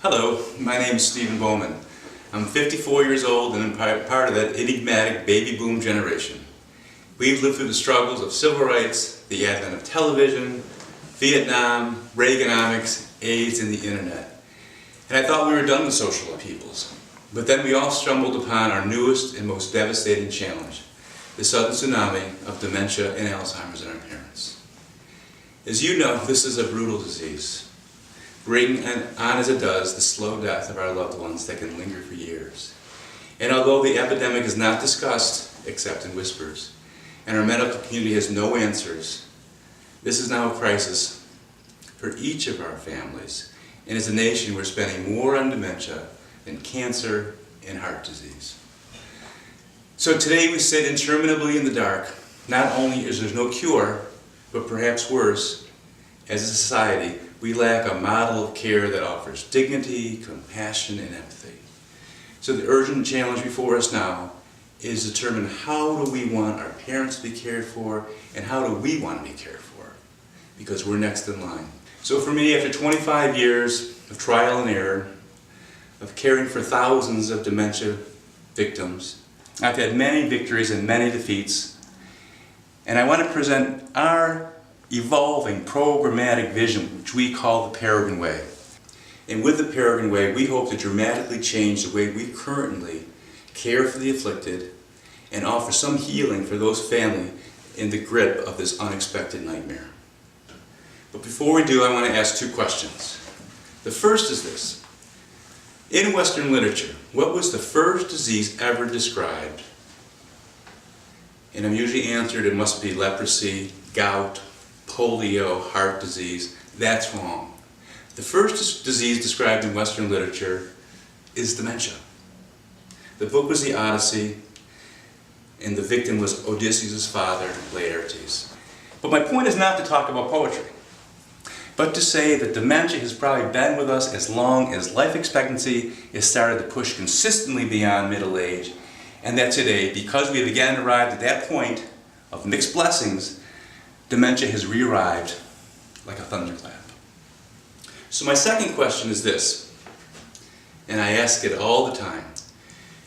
Hello, my name is Stephen Bowman. I'm 54 years old and I'm part of that enigmatic baby boom generation. We've lived through the struggles of civil rights, the advent of television, Vietnam, Reaganomics, AIDS, and the internet. And I thought we were done with social upheavals. But then we all stumbled upon our newest and most devastating challenge, the sudden tsunami of dementia and Alzheimer's in our parents. As you know, this is a brutal disease, bringing on as it does the slow death of our loved ones that can linger for years. And although the epidemic is not discussed except in whispers, and our medical community has no answers, this is now a crisis for each of our families, and as a nation we're spending more on dementia than cancer and heart disease. So today we sit interminably in the dark. Not only is there no cure, but perhaps worse, as a society, we lack a model of care that offers dignity, compassion, and empathy. So the urgent challenge before us now is to determine how do we want our parents to be cared for, and how do we want to be cared for, because we're next in line. So for me, after 25 years of trial and error, of caring for thousands of dementia victims, I've had many victories and many defeats, and I want to present our evolving programmatic vision, which we call the Peregrine Way. And with the Peregrine Way, we hope to dramatically change the way we currently care for the afflicted and offer some healing for those families in the grip of this unexpected nightmare. But before we do, I want to ask two questions. The first is this. In Western literature, what was the first disease ever described? And I'm usually answered it must be leprosy, gout, polio, heart disease. That's wrong. The first disease described in Western literature is dementia. The book was the Odyssey, and the victim was Odysseus' father, Laertes. But my point is not to talk about poetry, but to say that dementia has probably been with us as long as life expectancy has started to push consistently beyond middle age, and that today, because we have again arrived at that point of mixed blessings, dementia has re-arrived like a thunderclap. So my second question is this, and I ask it all the time.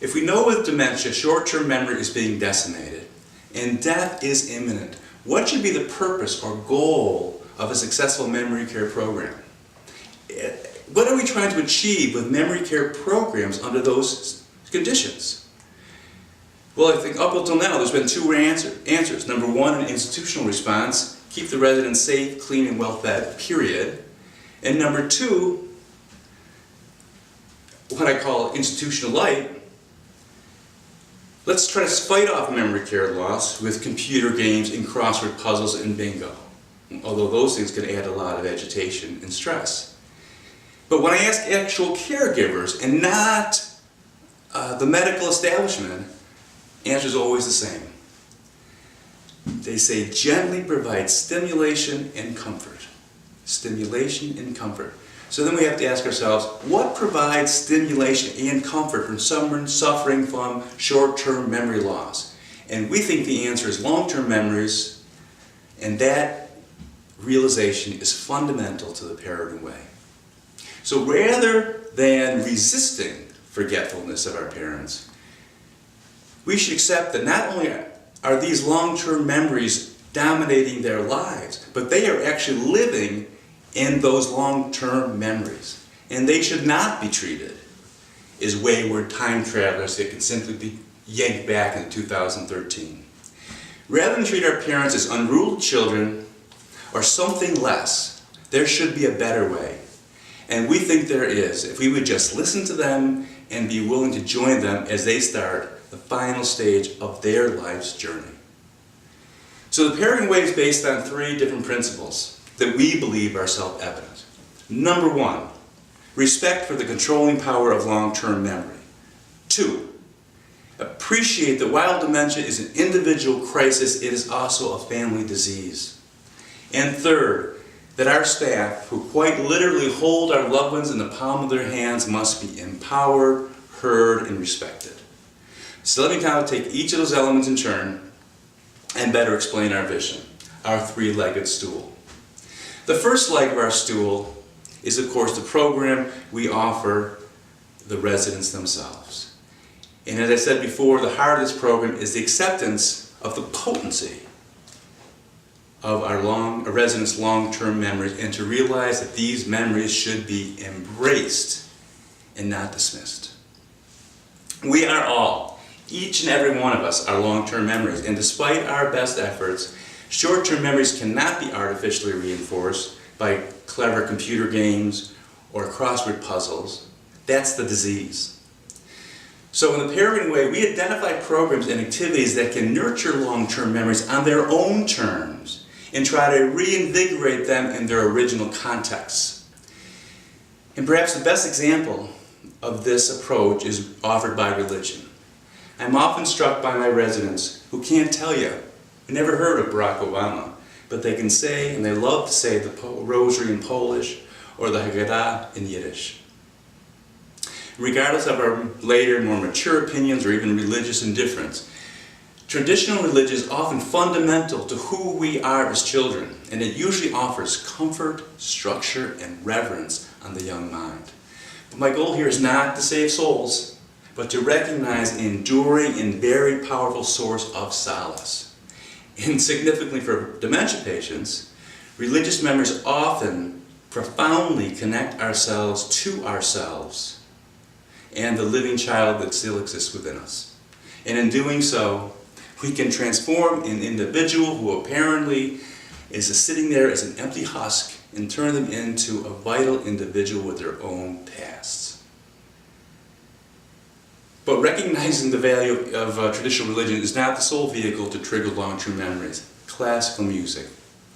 If we know with dementia short-term memory is being decimated and death is imminent, what should be the purpose or goal of a successful memory care program? What are we trying to achieve with memory care programs under those conditions? Well, I think up until now there's been two answers. Number one, an institutional response, keep the residents safe, clean, and well-fed, period. And number two, what I call institutional light, let's try to fight off memory care loss with computer games and crossword puzzles and bingo, although those things can add a lot of agitation and stress. But when I ask actual caregivers and not the medical establishment, the answer is always the same. They say gently provide stimulation and comfort. Stimulation and comfort. So then we have to ask ourselves, what provides stimulation and comfort from someone suffering from short-term memory loss? And we think the answer is long-term memories, and that realization is fundamental to the Peregrine Way. So rather than resisting forgetfulness of our parents, we should accept that not only are these long-term memories dominating their lives, but they are actually living in those long-term memories. And they should not be treated as wayward time travelers that can simply be yanked back in 2013. Rather than treat our parents as unruled children or something less, there should be a better way. And we think there is, if we would just listen to them and be willing to join them as they start the final stage of their life's journey. So the Peregrine Way is based on three different principles that we believe are self-evident. Number one, respect for the controlling power of long-term memory. Two, appreciate that while dementia is an individual crisis, it is also a family disease. And third, that our staff, who quite literally hold our loved ones in the palm of their hands, must be empowered, heard, and respected. So let me kind of take each of those elements in turn and better explain our vision, our three-legged stool. The first leg of our stool is, of course, the program we offer the residents themselves. And as I said before, the heart of this program is the acceptance of the potency of our residents' long-term memories, and to realize that these memories should be embraced and not dismissed. We are all, each and every one of us, are long-term memories, and despite our best efforts, short-term memories cannot be artificially reinforced by clever computer games or crossword puzzles. That's the disease. So in the Peregrine Way, we identify programs and activities that can nurture long-term memories on their own terms and try to reinvigorate them in their original contexts. And perhaps the best example of this approach is offered by religion. I'm often struck by my residents who can't tell you, who never heard of Barack Obama, but they can say, and they love to say, the Rosary in Polish or the Haggadah in Yiddish. Regardless of our later, more mature opinions or even religious indifference, traditional religion is often fundamental to who we are as children, and it usually offers comfort, structure, and reverence on the young mind. But my goal here is not to save souls, but to recognize an enduring and very powerful source of solace. And significantly for dementia patients, religious memories often profoundly connect ourselves to ourselves and the living child that still exists within us. And in doing so, we can transform an individual who apparently is sitting there as an empty husk and turn them into a vital individual with their own pasts. But recognizing the value of traditional religion is not the sole vehicle to trigger long-term memories. Classical music,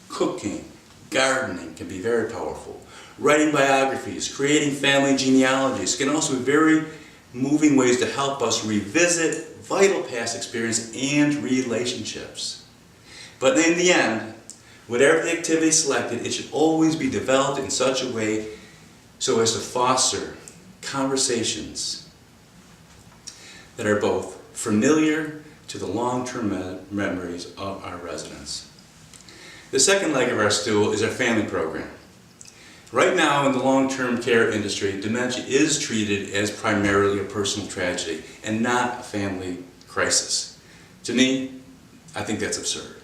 cooking, gardening can be very powerful. Writing biographies, creating family genealogies can also be very moving ways to help us revisit vital past experience and relationships. But in the end, whatever the activity selected, it should always be developed in such a way so as to foster conversations that are both familiar to the long-term memories of our residents. The second leg of our stool is our family program. Right now in the long-term care industry, dementia is treated as primarily a personal tragedy and not a family crisis. To me, I think that's absurd.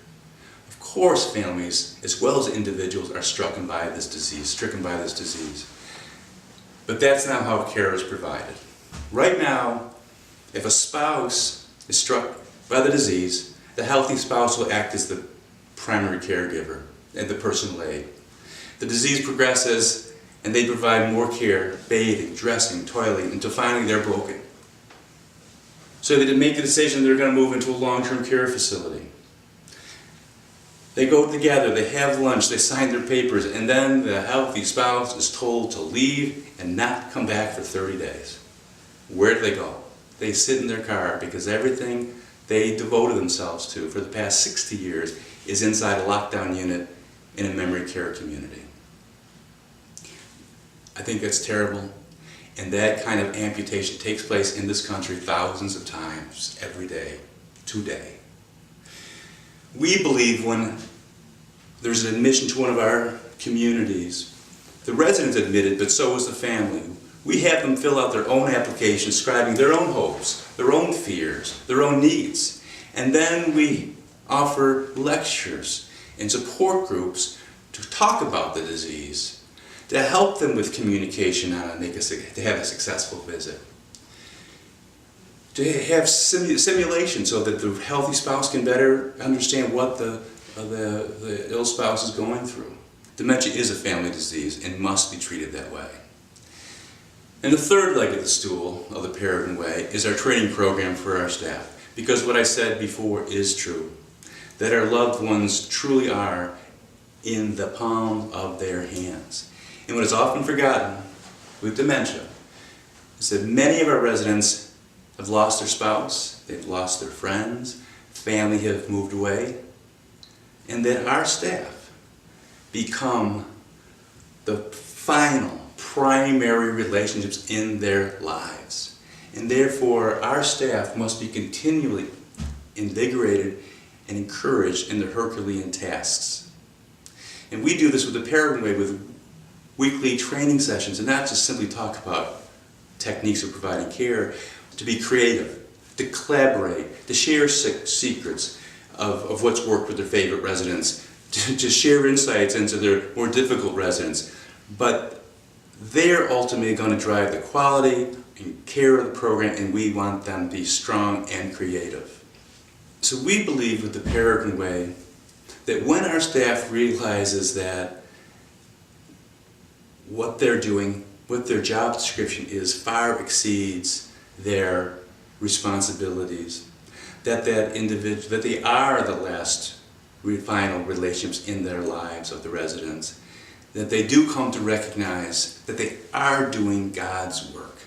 Of course families, as well as individuals, are stricken by this disease. But that's not how care is provided. Right now, if a spouse is struck by the disease, the healthy spouse will act as the primary caregiver and the personal aid. The disease progresses and they provide more care, bathing, dressing, toileting, until finally they're broken. So they make the decision they're going to move into a long-term care facility. They go together, they have lunch, they sign their papers, and then the healthy spouse is told to leave and not come back for 30 days. Where do they go? They sit in their car because everything they devoted themselves to for the past 60 years is inside a lockdown unit in a memory care community. I think that's terrible, and that kind of amputation takes place in this country thousands of times every day, today. We believe when there's an admission to one of our communities, the residents admitted, but so is the family. We have them fill out their own application, describing their own hopes, their own fears, their own needs. And then we offer lectures and support groups to talk about the disease, to help them with communication on to have a successful visit, to have simulation so that the healthy spouse can better understand what the ill spouse is going through. Dementia is a family disease and must be treated that way. And the third leg of the stool of the Peregrine Way is our training program for our staff. Because what I said before is true, that our loved ones truly are in the palm of their hands. And what is often forgotten with dementia is that many of our residents have lost their spouse, they've lost their friends, family have moved away, and that our staff become the final primary relationships in their lives. And therefore, our staff must be continually invigorated and encouraged in their Herculean tasks. And we do this with the Peregrine Way with weekly training sessions, and not just simply talk about techniques of providing care, to be creative, to collaborate, to share secrets of what's worked with their favorite residents, to share insights into their more difficult residents. But they're ultimately going to drive the quality and care of the program, and we want them to be strong and creative. So we believe with the Peregrine Way that when our staff realizes that what they're doing, what their job description is, far exceeds their responsibilities, that they are the last final relationships in their lives of the residents, that they do come to recognize that they are doing God's work.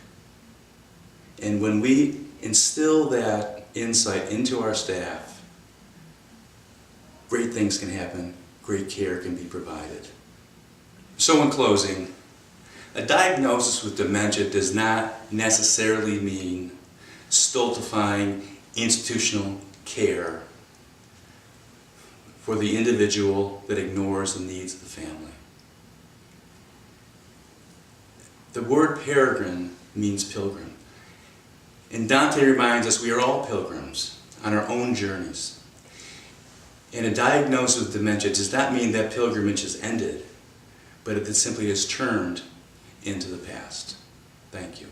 And when we instill that insight into our staff, great things can happen, great care can be provided. So in closing, a diagnosis with dementia does not necessarily mean stultifying institutional care for the individual that ignores the needs of the family. The word peregrine means pilgrim. And Dante reminds us we are all pilgrims on our own journeys. And a diagnosis with dementia does not mean that pilgrimage has ended, but it simply has turned into the past. Thank you.